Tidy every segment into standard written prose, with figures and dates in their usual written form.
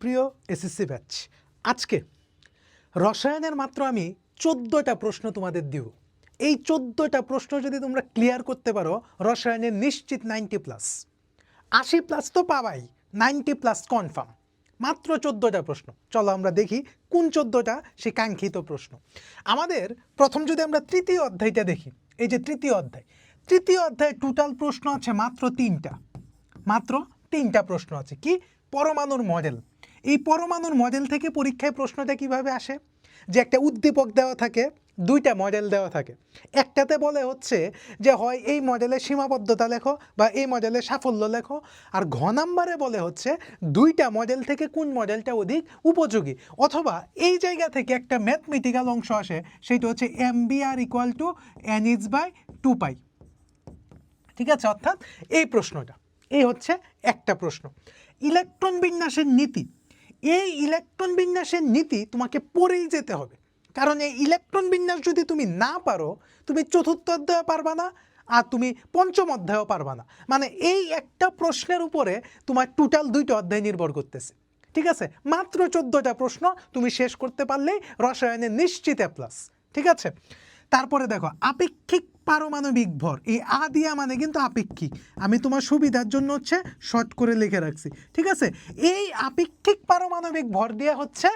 প্রিয় SSC batch, আজকে রসায়নের মাত্র আমি 14টা প্রশ্ন তোমাদের দিব। এই 14টা প্রশ্ন যদি তোমরা ক্লিয়ার করতে পারো, রসায়নের নিশ্চিত 90+। 80+ তো পাবাই, 90+ কনফার্ম। মাত্র 14টা প্রশ্ন। চলো আমরা দেখি কোন 14টা সে কাঙ্ক্ষিত প্রশ্ন। আমাদের প্রথম যদি আমরা তৃতীয় অধ্যায়টা দেখি, এই যে তৃতীয় অধ্যায় টোটাল প্রশ্ন আছে মাত্র 3টা। মাত্র 3টা প্রশ্ন আছে। কি? পরমাণুর মডেল। এই পরমাণুর মডেল থেকে পরীক্ষায় প্রশ্নটা কিভাবে আসে, যে একটা উদ্দীপক দেওয়া থাকে, 2টা মডেল দেওয়া থাকে। একটাতে বলে হচ্ছে যে হয় এই মডেলের সীমাবদ্ধতা লেখো বা এই মডেলের সাফল্য লেখো, আর ঘ নাম্বারে বলে হচ্ছে 2টা মডেল থেকে কোন মডেলটা অধিক উপযোগী। অথবা এই জায়গা থেকে একটা ম্যাথমেটিক্যাল অংশ আসে, সেটা হচ্ছে MBR = NH/2π। ঠিক আছে, অর্থাৎ এই প্রশ্নটা, এই হচ্ছে একটা প্রশ্ন। ইলেকট্রন বিন্যাসের নীতি, এই ইলেকট্রন বিন্যাসের নীতি তোমাকে পড়েই যেতে হবে, কারণ এই ইলেকট্রন বিন্যাস যদি তুমি না পারো, তুমি চতুর্থ অধ্যায় পারবা না, আর তুমি পঞ্চম অধ্যায়ও পারবা না। মানে এই একটা প্রশ্নের উপরে তোমার টোটাল 2টা অধ্যায় নির্ভর করতেছে। ঠিক আছে, মাত্র 14টা প্রশ্ন তুমি শেষ করতে পারলেই রসায়নের নিশ্চিত A+। ঠিক আছে, তারপরে দেখো আপেক্ষিক পারমাণবিক ভর। এই আ দিয়া মানে কিন্তু আপেক্ষিক, আমি তোমার সুবিধার জন্য হচ্ছে শর্ট করে লিখে রাখছি। ঠিক আছে, এই আপেক্ষিক পারমাণবিক ভর দিয়ে হচ্ছে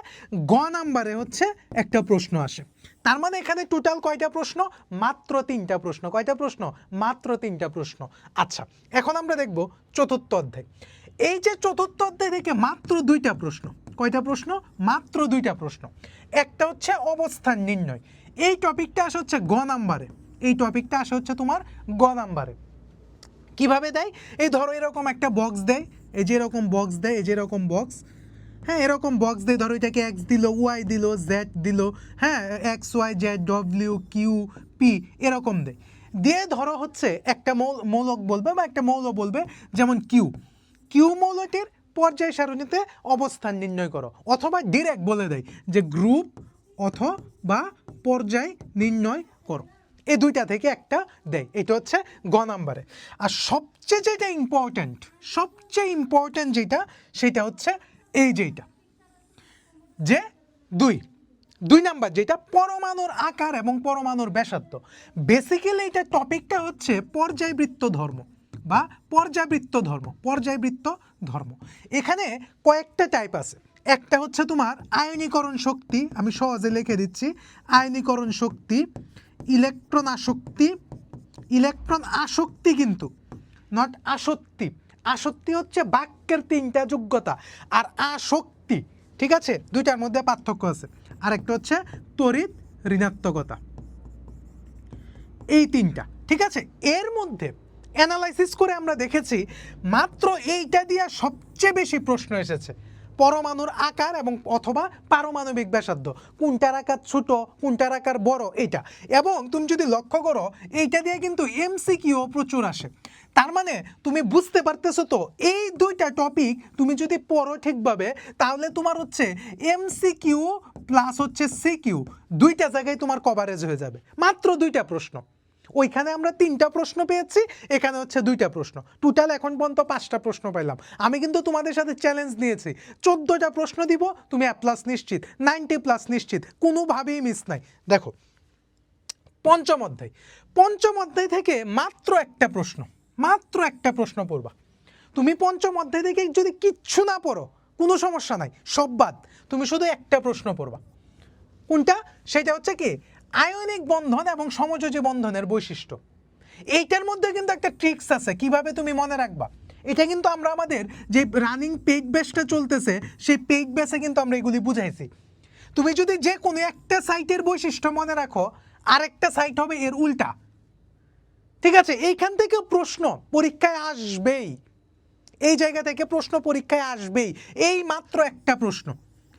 গ নাম্বারে হচ্ছে একটা প্রশ্ন আসে। তার মানে এখানে টোটাল কয়টা প্রশ্ন? মাত্র 3টা প্রশ্ন। কয়টা প্রশ্ন? মাত্র 3টা প্রশ্ন। আচ্ছা, এখন আমরা দেখব চতুর্থ অধ্যায়। এই যে চতুর্থ অধ্যায় থেকে মাত্র 2টা প্রশ্ন। কয়টা প্রশ্ন? মাত্র 2টা প্রশ্ন। একটা হচ্ছে অবস্থান নির্ণয়, এই টপিকটা আসে হচ্ছে গ নাম্বারে। এই টপিকটা আসে হচ্ছে তোমার গ নাম্বারে। কিভাবে দেয়? এই ধরো এরকম একটা বক্স দেয়, এই যে এরকম বক্স দেয়, এই যে এরকম বক্স, হ্যাঁ এরকম বক্স দেয়। ধরো এটাকে এক্স দিল, ওয়াই দিল, জেড দিল, হ্যাঁ X Y Z W Q P এরকম দেয়। দিয়ে ধরো হচ্ছে একটা মৌলক বলবে বা একটা মৌল বলবে, যেমন কিউ মৌলটির পর্যায় সারণীতে অবস্থান নির্ণয় করো, অথবা ডিরেক্ট বলে দেয় যে গ্রুপ অথবা পর্যায় নির্ণয় করো। এই 2টা থেকে একটা দেয়, এটা হচ্ছে গ নাম্বারে। আর সবচেয়ে যেটা ইম্পর্ট্যান্ট, যেটা সেটা হচ্ছে এই যেটা, যে 2 নাম্বার যেটা পরমাণুর আকার এবং পরমাণুর ব্যাসার্ধ। বেসিক্যালি এটা টপিকটা হচ্ছে পর্যায়বৃত্ত ধর্ম বা পর্যায়বৃত্ত ধর্ম। এখানে কয়েকটা টাইপ আছে। একটা হচ্ছে তোমার আয়নীকরণ শক্তি, আমি সহজে লিখে দিচ্ছি, আয়নীকরণ শক্তি, ইলেকট্রন আসক্তি কিন্তু নট আসক্তি। আসক্তি হচ্ছে বাক্যের 3টা যোগ্যতা, আর আসক্তি, ঠিক আছে, 2টার মধ্যে পার্থক্য আছে। আরেকটা হচ্ছে তড়িৎ ঋণাত্মকতা। এই 3টা, ঠিক আছে। এর মধ্যে অ্যানালাইসিস করে আমরা দেখেছি মাত্র এইটা দিয়ে সবচেয়ে বেশি প্রশ্ন এসেছে, পরমাণুর আকার এবং অথবা পারমাণবিক ব্যাসার্ধ, কোনটার আকার ছোট কোনটার আকার বড়, এইটা। এবং তুমি যদি লক্ষ্য করো, এইটা দিয়ে কিন্তু MCQ প্রচুর আসে। তার মানে তুমি বুঝতে পারতেছো তো, এই 2টা টপিক তুমি যদি পড়ো ঠিকভাবে, তাহলে তোমার হচ্ছে MCQ প্লাস হচ্ছে CQ 2টা জায়গায় তোমার কভারেজ হয়ে যাবে। মাত্র 2টা প্রশ্ন। ওইখানে আমরা 3টা প্রশ্ন পেয়েছি, এখানে হচ্ছে 2টা প্রশ্ন। টোটাল এখন পর্যন্ত 5টা প্রশ্ন পাইলাম। আমি কিন্তু তোমাদের সাথে চ্যালেঞ্জ নিয়েছি, 14টা প্রশ্ন দিব, তুমি A+ নিশ্চিত, 90+ নিশ্চিত, কোনোভাবেই মিস নাই। দেখো পঞ্চম অধ্যায় থেকে মাত্র একটা প্রশ্ন পড়বা। তুমি পঞ্চম অধ্যায় থেকে যদি কিচ্ছু না পড়ো, কোনো সমস্যা নাই, সব বাদ, তুমি শুধু একটা প্রশ্ন পড়বা। কোনটা? সেটা হচ্ছে কি, আয়নিক বন্ধন এবং সমযোজী বন্ধনের বৈশিষ্ট্য। এইটার মধ্যে কিন্তু একটা ট্রিক্স আছে, কিভাবে তুমি মনে রাখবা। এটা কিন্তু আমরা আমাদের যে রানিং পেইড ব্যাচটা চলতেছে, সেই পেইড ব্যাচে কিন্তু আমরা এগুলি বুঝাইছি। তুমি যদি যে কোনো একটা সাইটের বৈশিষ্ট্য মনে রাখো, আরেকটা সাইট হবে এর উল্টা। ঠিক আছে, এইখান থেকে প্রশ্ন পরীক্ষায় আসবেই, এই জায়গা থেকে প্রশ্ন পরীক্ষায় আসবেই, এই মাত্র একটা প্রশ্ন।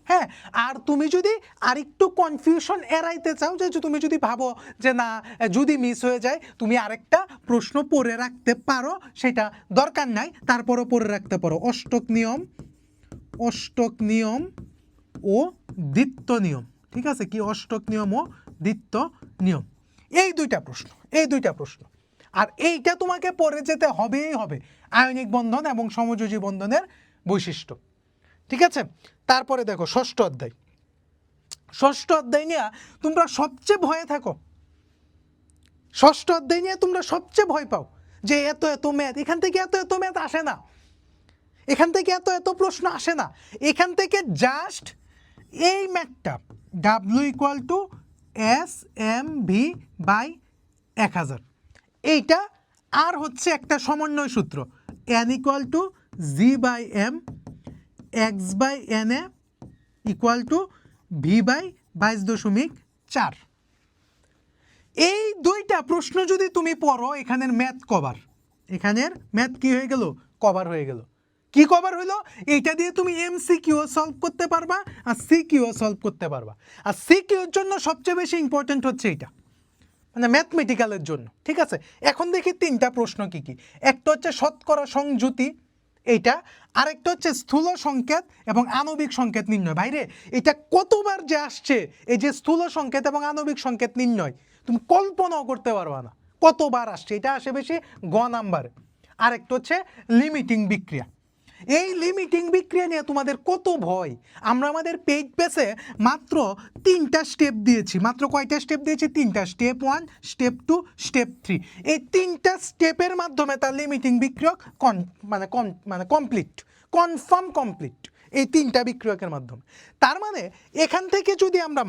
হ্যাঁ, আর তুমি যদি আরেকটু কনফিউশন এড়াইতে চাও, যে তুমি যদি ভাবো যে না যদি মিস হয়ে যায়, তুমি আরেকটা প্রশ্ন পড়ে রাখতে পারো, সেটা দরকার নাই, তারপরও পড়ে রাখতে পারো। অষ্টক নিয়ম ও দ্বিত্ব নিয়ম। ঠিক আছে, কি অষ্টক নিয়ম ও দ্বিত্ব নিয়ম, এই 2টা প্রশ্ন। আর এইটা তোমাকে পড়ে যেতে হবে, আয়নিক বন্ধন এবং সমযোজী বন্ধনের বৈশিষ্ট্য। ঠিক আছে, তারপরে দেখো ষষ্ঠ অধ্যায়। ষষ্ঠ অধ্যায় নিয়ে তোমরা সবচেয়ে ভয়ে থাকো, ষষ্ঠ অধ্যায় নিয়ে তোমরা সবচেয়ে ভয় পাও যে এত এত ম্যাথ, এখান থেকে এত এত ম্যাথ আসে না, এখান থেকে এত এত প্রশ্ন আসে না। এখান থেকে জাস্ট এই ম্যাথটা W equal to S M V by 1000, এইটা আর হচ্ছে একটা সমন্বয় সূত্র N equal to G by M X by N A equal to V by 22.4। এই দুইটা প্রশ্ন যদি তুমি পড়ো, এখানের ম্যাথ কভার, এখানের ম্যাথ কি হয়ে গেল, কভার হয়ে গেল। কি কভার হইলো, এইটা দিয়ে তুমি এমসিকিউ সলভ করতে পারবা আর সিকিউ সলভ করতে পারবা। আর সিকিউর জন্য সবচেয়ে বেশি ইম্পর্টেন্ট হচ্ছে এইটা, মানে ম্যাথমেটিক্যালের জন্য। ঠিক আছে, এখন দেখি তিনটা প্রশ্ন কি কি। একটা হচ্ছে শতকরা সংযুতি, এইটা, আরেকটা হচ্ছে স্থূল সংকেত এবং আণবিক সংকেত নির্ণয়। ভাইরে এটা কতবার যে আসছে, এই যে স্থূল সংকেত এবং আণবিক সংকেত নির্ণয়, তুমি কল্পনাও করতে পারবা না কতবার আসছে। এটা আসে বেশি গ নাম্বারে। আরেকটা হচ্ছে লিমিটিং বিক্রিয়া। এই লিমিটিং বিক্রিয়া নিয়ে তোমাদের কত ভয়। আমরা আমাদের পেজ পেসে মাত্র 3টা স্টেপ দিয়েছি। মাত্র কয়টা স্টেপ দিয়েছি? 3টা। Step 1, step 2, step 3। এই 3টা স্টেপের মাধ্যমে তার লিমিটিং বিক্রিয়ক কনফার্ম কমপ্লিট, এই 3টা বিক্রিয়কের মাধ্যমে। তার মানে এখান থেকে যদি আমরা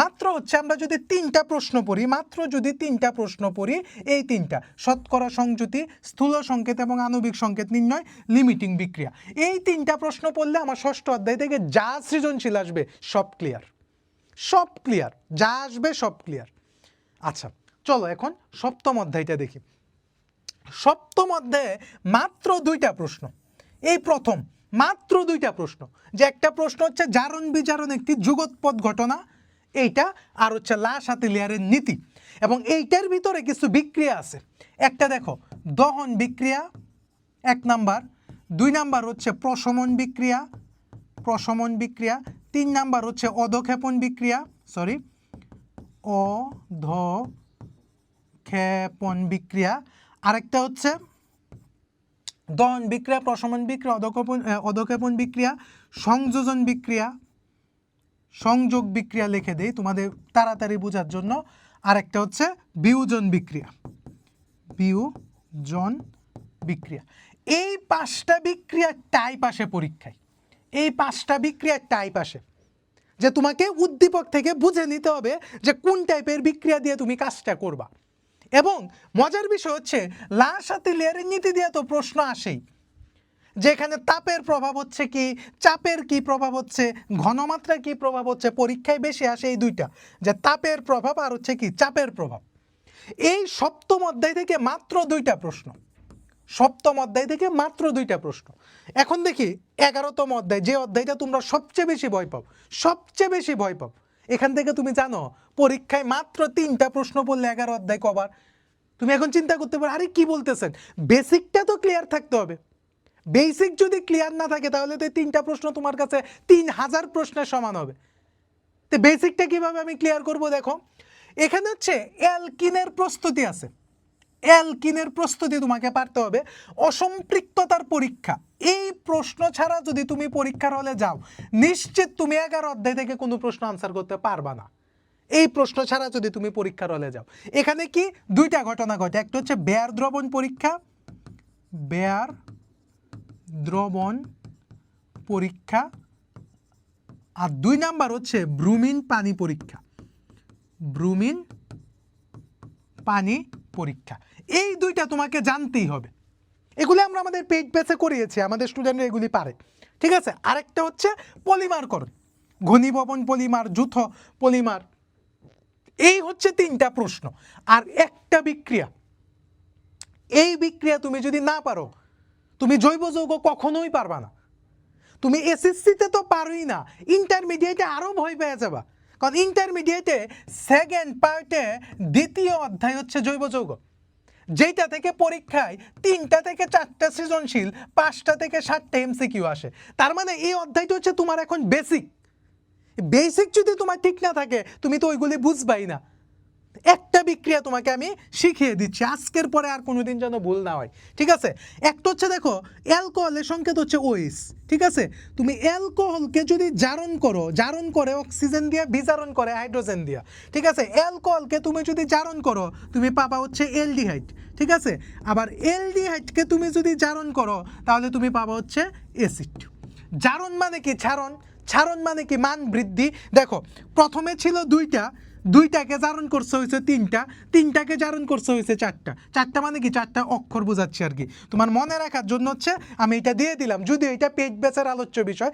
মাত্র হচ্ছে আমরা যদি 3টা প্রশ্ন পড়ি, মাত্র যদি 3টা প্রশ্ন পড়ি, এই 3টা শতকরা সংযুতি, স্থূল সংকেত এবং আণবিক সংকেত নির্ণয়, লিমিটিং বিক্রিয়া, এই 3টা প্রশ্ন পড়লে আমার ষষ্ঠ অধ্যায় থেকে যা সৃজনশীল আসবে সব ক্লিয়ার, সব ক্লিয়ার, যা আসবে সব ক্লিয়ার। আচ্ছা চলো এখন সপ্তম অধ্যায়টা দেখি। সপ্তম অধ্যায়ে মাত্র 2টা প্রশ্ন, এই প্রথম মাত্র 2টা প্রশ্ন। যে একটা প্রশ্ন হচ্ছে জারণ বিজারণ একটি যুগোৎপদ ঘটনা, এইটা, আর হচ্ছে লা-শাতিলিয়ারের নীতি। এবং এইটার ভিতরে কিছু বিক্রিয়া আছে। একটা দেখো দহন বিক্রিয়া 1 নাম্বার, 2 নাম্বার হচ্ছে প্রশমন বিক্রিয়া, 3 নাম্বার হচ্ছে অধক্ষেপণ বিক্রিয়া, অধক্ষেপণ বিক্রিয়া, আরেকটা হচ্ছে দহন বিক্রিয়া, প্রশমন বিক্রিয়া, অধক্ষেপণ বিক্রিয়া, সংযোজন বিক্রিয়া, সংযোগ বিক্রিয়া লিখে দেই তোমাদের তাড়াতাড়ি বোঝার জন্য। আরেকটা হচ্ছে বিয়োজন বিক্রিয়া, বিয়োজন বিক্রিয়া। এই 5টা বিক্রিয়ার টাইপ আসে পরীক্ষায়, এই 5টা বিক্রিয়ার টাইপ আসে, যে তোমাকে উদ্দীপক থেকে বুঝে নিতে হবে যে কোন টাইপের বিক্রিয়া দিয়ে তুমি কাজটা করবা। এবং মজার বিষয় হচ্ছে লা-শাতিলিয়ারের নীতি দিয়ে তো প্রশ্ন আসেই, যেখানে তাপের প্রভাব হচ্ছে কি, চাপের কি প্রভাব হচ্ছে, ঘনমাত্রা কি প্রভাব হচ্ছে। পরীক্ষায় বেশি আসে এই 2টা, যে তাপের প্রভাব আর হচ্ছে কি চাপের প্রভাব। এই সপ্তম অধ্যায় থেকে মাত্র 2টা প্রশ্ন, সপ্তম অধ্যায় থেকে মাত্র 2টা প্রশ্ন। এখন দেখি 11তম অধ্যায়, যে অধ্যায়টা তোমরা সবচেয়ে বেশি ভয় পাও, সবচেয়ে বেশি ভয় পাও। এখান থেকে তুমি জানো পরীক্ষায় মাত্র 3টা প্রশ্ন পড়লে 11 অধ্যায় কভার। তুমি এখন চিন্তা করতে পারো আরে কি বলতেছেন, বেসিকটা তো ক্লিয়ার থাকতে হবে। বেসিক যদি ক্লিয়ার না থাকে তাহলে তো 3টা প্রশ্ন তোমার কাছে 3000 প্রশ্নের সমান হবে। তো বেসিকটা কিভাবে আমি ক্লিয়ার করব? দেখো এখানে হচ্ছে অ্যালকিনের প্রস্তুতি আছে, অ্যালকিনের প্রস্তুতি তোমাকে পারতে হবে। অসম্পৃক্ততার পরীক্ষা, এই প্রশ্ন ছাড়া যদি তুমি পরীক্ষার হলে যাও, নিশ্চিত তুমি 11 অধ্যায় থেকে কোনো প্রশ্ন আনসার করতে পারবা না, এই প্রশ্ন ছাড়া যদি তুমি পরীক্ষার হলে যাও। এখানে কি 2টা ঘটনা ঘটে, একটা হচ্ছে বেয়ার দ্রবণ পরীক্ষা, বেয়ার দ্রবণ পরীক্ষা, আর 2 নাম্বার হচ্ছে ব্রুমিন পানি পরীক্ষা, ব্রুমিন পানি পরীক্ষা। এই 2টা তোমাকে জানতেই হবে, এগুলি আমরা আমাদের পেজ বেসে করিয়েছি, আমাদের স্টুডেন্টরা এগুলি পারে। ঠিক আছে, আরেকটা হচ্ছে পলিমারকরণ, ঘনীভবন পলিমার, যৌথ পলিমার, এই হচ্ছে 3টা প্রশ্ন। আর একটা বিক্রিয়া, এই বিক্রিয়া তুমি যদি না পারো তুমি জৈব যৌগ কখনোই পারবা না। তুমি এসএসসিতে তো পারোই না, ইন্টারমিডিয়েটে আরও ভয় পেয়ে যাবা। কারণ ইন্টারমিডিয়েটে সেকেন্ড পার্টে 2য় অধ্যায় হচ্ছে জৈব যৌগ, যেটা থেকে পরীক্ষায় 3টা থেকে 4টা সৃজনশীল, 5টা থেকে 7টা এমসিকিউ আসে। তার মানে এই অধ্যায়টা হচ্ছে তোমার এখন বেসিক। বেসিক যদি তোমার ঠিক না থাকে তুমি তো ওইগুলি বুঝবাই না। একটা বিক্রিয়া তোমাকে আমি শিখিয়ে দিচ্ছি, আজকের পরে আর কোনোদিন যেন ভুল না হয়, ঠিক আছে? একটা হচ্ছে দেখো অ্যালকোহলের সংকেত হচ্ছে OH, ঠিক আছে? তুমি অ্যালকোহলকে যদি জারণ করো, জারণ করে অক্সিজেন দিয়ে, বিজারণ করে হাইড্রোজেন দিয়ে, ঠিক আছে? অ্যালকোহলকে তুমি যদি জারণ করো তুমি পাবা হচ্ছে অ্যালডিহাইড, ঠিক আছে? আবার অ্যালডিহাইডকে তুমি যদি জারণ করো তাহলে তুমি পাবা হচ্ছে অ্যাসিড। জারণ মানে কি? ছারণ। ছারণ মানে কি? মান বৃদ্ধি। দেখো প্রথমে ছিল দুইটাকে জারণ করছে হয়েছে তিনটাকে জারণ করছে হয়েছে চারটা মানে কি? চারটা অক্ষর বোঝাচ্ছে আর কি, তোমার মনে রাখার জন্য হচ্ছে আমি এটা দিয়ে দিলাম, যদিও এটা পেজ বেসের আলোচ্য বিষয়,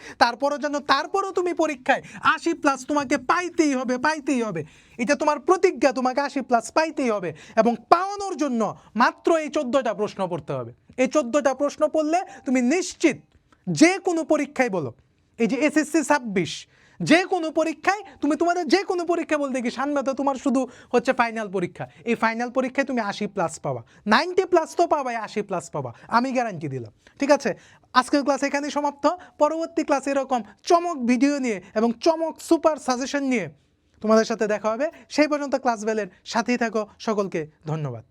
তারপরও তুমি পরীক্ষায় 80+ তোমাকে পাইতেই হবে, এটা তোমার প্রতিজ্ঞা, তোমাকে 80+ পাইতেই হবে, এবং পাওয়ানোর জন্য মাত্র এই 14টা প্রশ্ন পড়তে হবে। এই 14টা প্রশ্ন পড়লে তুমি নিশ্চিত যে কোনো পরীক্ষায় বলো, এই যে SSC 26, যে কোনো পরীক্ষায় তোমাদের যে কোনো পরীক্ষা বলতে কি সামনে তোমার শুধু হচ্ছে ফাইনাল পরীক্ষা, এই ফাইনাল পরীক্ষায় তুমি 80+ পাবা, 90+ তো পাবাই, 80+ পাবা, আমি গ্যারান্টি দিলাম, ঠিক আছে? আজকের ক্লাস এখানেই সমাপ্ত। পরবর্তী ক্লাসে এরকম চমক ভিডিও নিয়ে এবং চমক সুপার সাজেশন নিয়ে তোমাদের সাথে দেখা হবে। সেই পর্যন্ত ক্লাস বেলের সাথেই থাকো। সকলকে ধন্যবাদ।